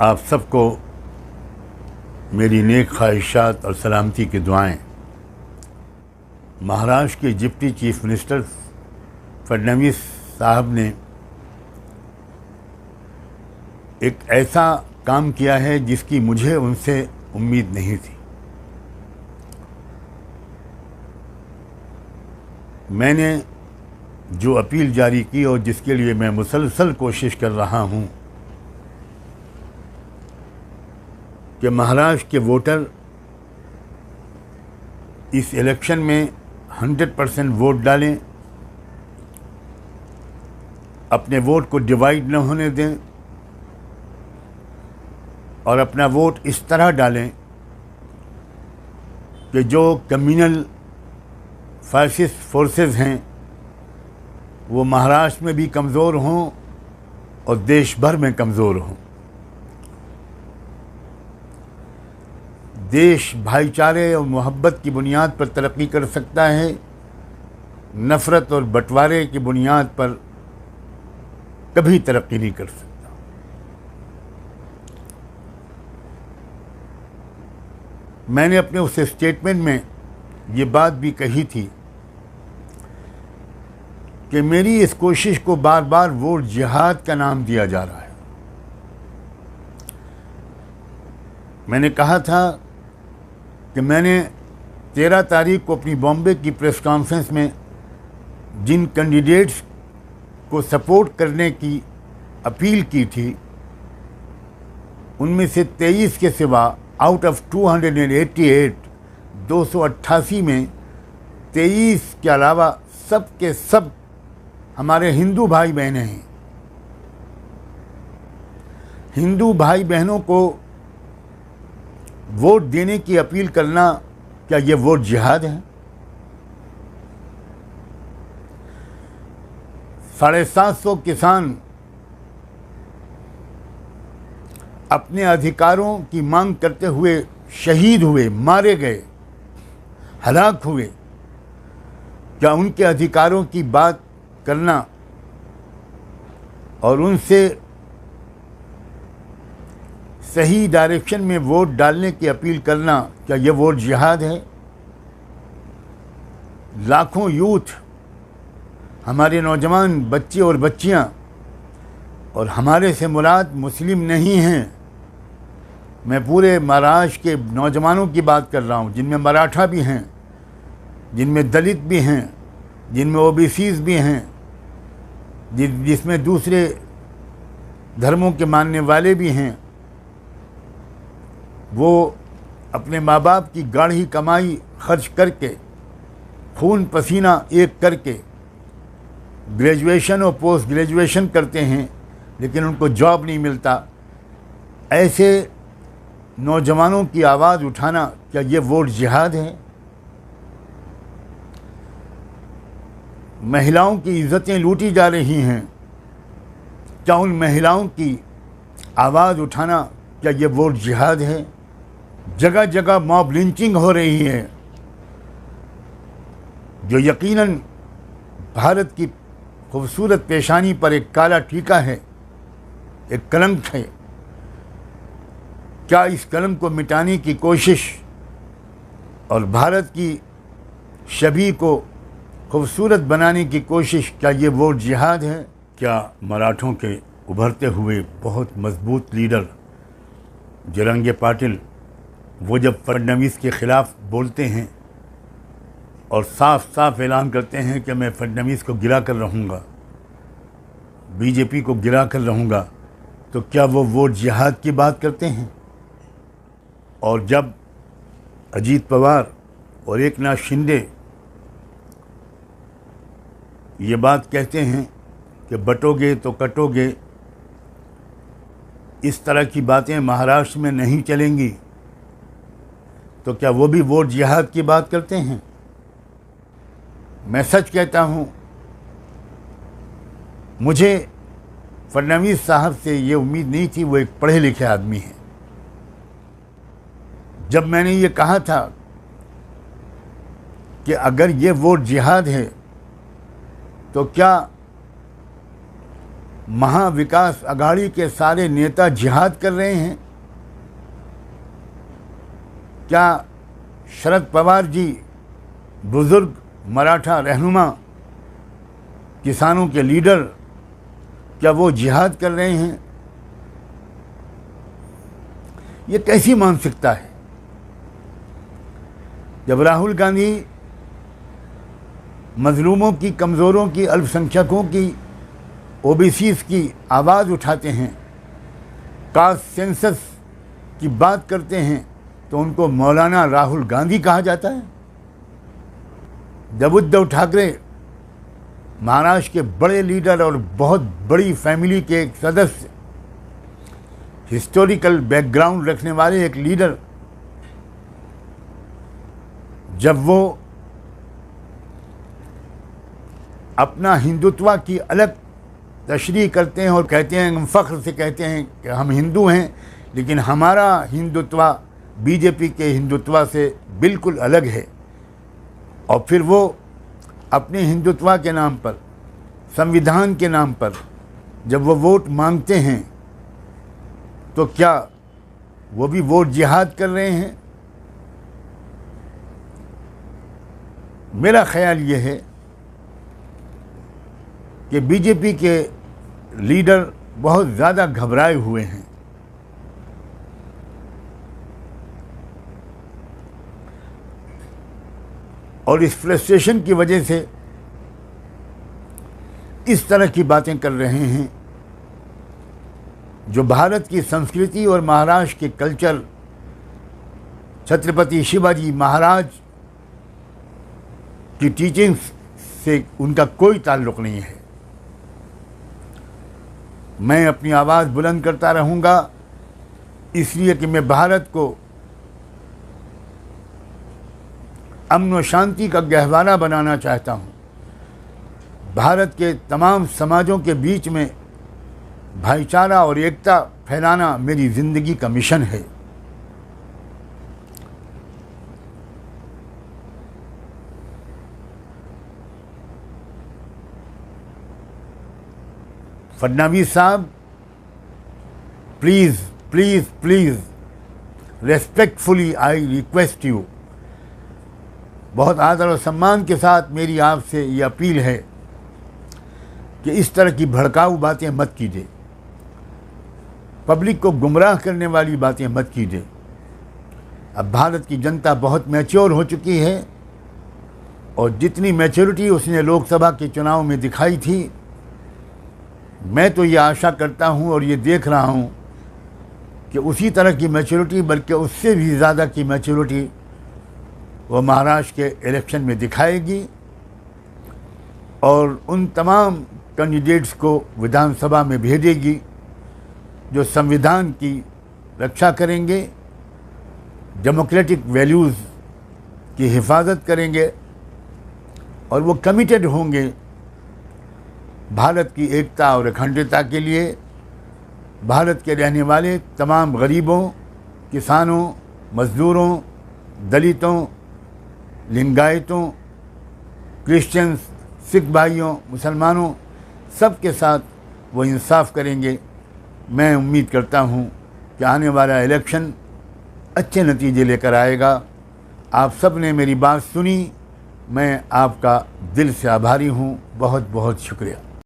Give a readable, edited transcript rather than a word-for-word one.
आप सबको मेरी नेक ख्वाहिशात और सलामती की दुआएं। महाराष्ट्र के डिप्टी चीफ मिनिस्टर फडणवीस साहब ने एक ऐसा काम किया है जिसकी मुझे उनसे उम्मीद नहीं थी। मैंने जो अपील जारी की और जिसके लिए मैं मुसलसल कोशिश कर रहा हूं कि महाराष्ट्र के वोटर इस इलेक्शन में 100% वोट डालें, अपने वोट को डिवाइड न होने दें और अपना वोट इस तरह डालें कि जो कम्युनल फैसिस्ट फोर्सेस हैं वो महाराष्ट्र में भी कमज़ोर हों और देश भर में कमज़ोर हों। देश भाईचारे और मोहब्बत की बुनियाद पर तरक्की कर सकता है, नफ़रत और बंटवारे की बुनियाद पर कभी तरक्की नहीं कर सकता। मैंने अपने उस स्टेटमेंट में ये बात भी कही थी कि मेरी इस कोशिश को बार बार वोट जिहाद का नाम दिया जा रहा है। मैंने कहा था कि मैंने 13 तारीख को अपनी बॉम्बे की प्रेस कॉन्फ्रेंस में जिन कैंडिडेट्स को सपोर्ट करने की अपील की थी उनमें से 23 के सिवा आउट ऑफ 288 288 में 23 के अलावा सब के सब हमारे हिंदू भाई बहनें हैं। हिंदू भाई बहनों को वोट देने की अपील करना, क्या ये वोट जिहाद है? 750 किसान अपने अधिकारों की मांग करते हुए शहीद हुए, मारे गए, हलाक हुए। क्या उनके अधिकारों की बात करना और उनसे सही डायरेक्शन में वोट डालने की अपील करना, क्या ये वोट जिहाद है? लाखों यूथ, हमारे नौजवान बच्चे और बच्चियां, और हमारे से मुराद मुस्लिम नहीं हैं, मैं पूरे महाराष्ट्र के नौजवानों की बात कर रहा हूं, जिनमें मराठा भी हैं, जिनमें दलित भी हैं, जिनमें ओबीसीज भी हैं, जिसमें दूसरे धर्मों के मानने वाले भी हैं। वो अपने माँ बाप की गाढ़ी कमाई खर्च करके, खून पसीना एक करके ग्रेजुएशन और पोस्ट ग्रेजुएशन करते हैं, लेकिन उनको जॉब नहीं मिलता। ऐसे नौजवानों की आवाज़ उठाना, क्या ये वोट जिहाद है? महिलाओं की इज्जतें लूटी जा रही हैं, क्या उन महिलाओं की आवाज़ उठाना, क्या ये वोट जिहाद है? जगह जगह मॉब लिंचिंग हो रही है, जो यकीनन भारत की खूबसूरत पेशानी पर एक काला टीका है, एक कलंक है। क्या इस कलंक को मिटाने की कोशिश और भारत की छवि को खूबसूरत बनाने की कोशिश, क्या ये वोट जिहाद है? क्या मराठों के उभरते हुए बहुत मजबूत लीडर जरंगे पाटिल, वो जब फडणवीस के ख़िलाफ़ बोलते हैं और साफ साफ ऐलान करते हैं कि मैं फडणवीस को गिरा कर रहूँगा, बीजेपी को गिरा कर रहूँगा, तो क्या वो वोट जिहाद की बात करते हैं? और जब अजीत पवार और एकनाथ शिंदे ये बात कहते हैं कि बटोगे तो कटोगे, इस तरह की बातें महाराष्ट्र में नहीं चलेंगी, तो क्या वो भी वोट जिहाद की बात करते हैं? मैं सच कहता हूं, मुझे फडणवीस साहब से ये उम्मीद नहीं थी। वो एक पढ़े लिखे आदमी हैं। जब मैंने ये कहा था कि अगर ये वोट जिहाद है तो क्या महाविकास अघाड़ी के सारे नेता जिहाद कर रहे हैं? क्या शरद पवार जी, बुजुर्ग मराठा रहनुमा, किसानों के लीडर, क्या वो जिहाद कर रहे हैं? ये कैसी मानसिकता है? जब राहुल गांधी मजलूमों की, कमज़ोरों की, अल्पसंख्यकों की, ओबीसीज की आवाज़ उठाते हैं, कास्ट सेंसस की बात करते हैं, तो उनको मौलाना राहुल गांधी कहा जाता है। जब उद्धव ठाकरे, महाराष्ट्र के बड़े लीडर और बहुत बड़ी फैमिली के एक सदस्य, हिस्टोरिकल बैकग्राउंड रखने वाले एक लीडर, जब वो अपना हिंदुत्व की अलग तशरीह करते हैं और कहते हैं, हम फ़ख्र से कहते हैं कि हम हिंदू हैं, लेकिन हमारा हिंदुत्व बीजेपी के हिंदुत्व से बिल्कुल अलग है, और फिर वो अपने हिंदुत्व के नाम पर, संविधान के नाम पर जब वो वोट मांगते हैं, तो क्या वो भी वोट जिहाद कर रहे हैं? मेरा ख्याल ये है कि बीजेपी के लीडर बहुत ज़्यादा घबराए हुए हैं। और इस फ्रस्ट्रेशन की वजह से इस तरह की बातें कर रहे हैं जो भारत की संस्कृति और महाराष्ट्र के कल्चर, छत्रपति शिवाजी महाराज की टीचिंग्स से उनका कोई ताल्लुक़ नहीं है। मैं अपनी आवाज़ बुलंद करता रहूँगा, इसलिए कि मैं भारत को अमन और शांति का गहवारा बनाना चाहता हूँ। भारत के तमाम समाजों के बीच में भाईचारा और एकता फैलाना मेरी ज़िंदगी का मिशन है। फडणवीस साहब, please please please, respectfully I request you, बहुत आदर और सम्मान के साथ मेरी आपसे ये अपील है कि इस तरह की भड़काऊ बातें मत कीजिए, पब्लिक को गुमराह करने वाली बातें मत कीजिए। अब भारत की जनता बहुत मैच्योर हो चुकी है, और जितनी मैच्योरिटी उसने लोकसभा के चुनाव में दिखाई थी, मैं तो ये आशा करता हूँ और ये देख रहा हूँ कि उसी तरह की मैच्योरिटी, बल्कि उससे भी ज़्यादा की मैच्योरिटी वो महाराष्ट्र के इलेक्शन में दिखाएगी, और उन तमाम कैंडिडेट्स को विधानसभा में भेजेगी जो संविधान की रक्षा करेंगे, डेमोक्रेटिक वैल्यूज़ की हिफाजत करेंगे, और वो कमिटेड होंगे भारत की एकता और अखंडता के लिए, भारत के रहने वाले तमाम गरीबों, किसानों, मज़दूरों, दलितों, लिंगायतों, क्रिश्चियंस, सिख भाइयों, मुसलमानों, सब के साथ वो इंसाफ करेंगे। मैं उम्मीद करता हूँ कि आने वाला इलेक्शन अच्छे नतीजे लेकर आएगा। आप सब ने मेरी बात सुनी, मैं आपका दिल से आभारी हूँ। बहुत बहुत शुक्रिया।